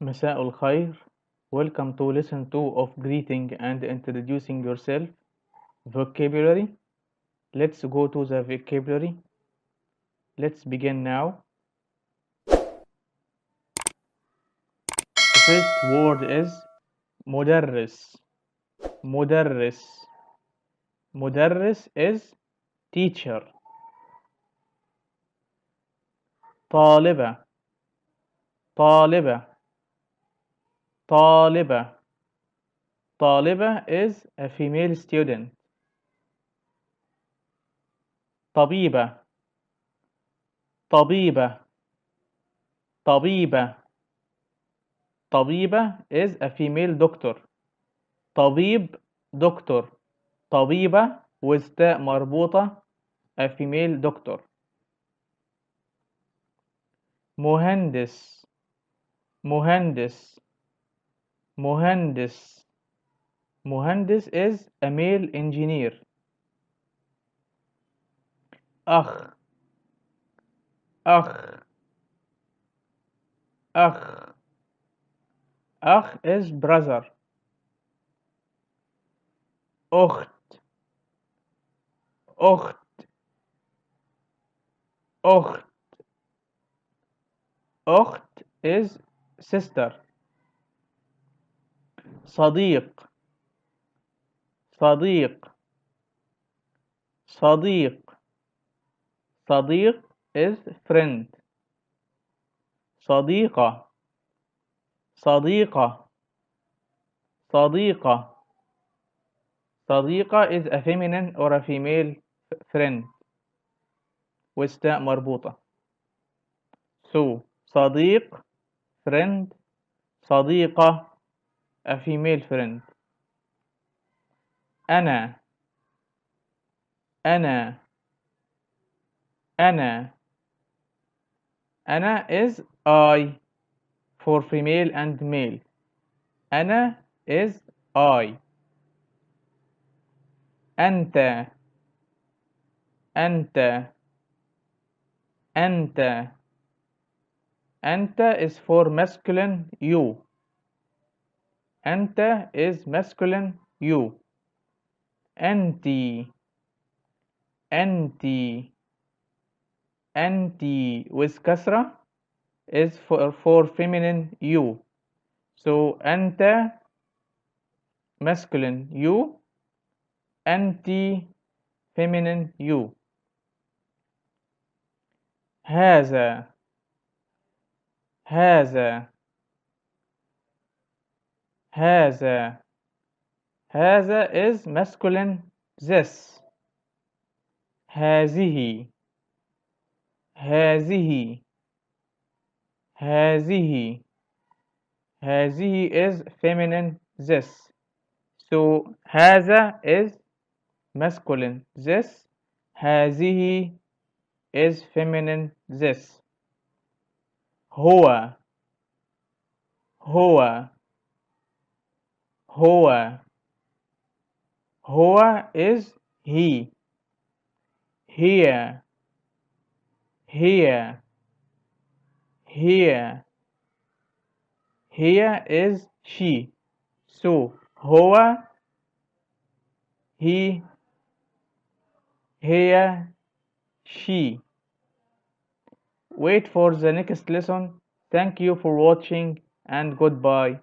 مساء الخير. Welcome to lesson 2 of greeting and introducing yourself. Vocabulary. Let's go to the vocabulary. Let's begin now. The first word is مدرس. مدرس. مدرس is teacher. طالبة. طالبة. طالبة. طالبة is a female student. طبيبة. طبيبة. طبيبة. طبيبة is a female doctor. طبيب دكتور. طبيبة with تاء مربوطة a female doctor. مهندس. مهندس. مهندس. مهندس is a male engineer. أخ. أخ. أخ. أخ is brother. أخت. أخت. أخت. أخت is sister. صديق. صديق. صديق. صديق is friend. صديقة. صديقة. صديقة. صديقة is a feminine or a female friend with تاء مربوطة. So صديق friend. صديقة a female friend. أنا. أنا. أنا. أنا is I for female and male. أنا is I. أنت. أنت. أنت. أنت is for masculine you. أنت is masculine you. أنتِ. أنتِ. أنتِ with كسرة is for feminine you. So أنت masculine you. أنتِ feminine you. هذا. هذا. هذا. هذا is masculine this. هذه. هذه. هذه. هذه is feminine this. So هذا is masculine this. هذه is feminine this. هو. هو. هو. هو is he. Here. Here. Here. Here is she. So هو, he, here, she. Wait for the next lesson. Thank you for watching and goodbye.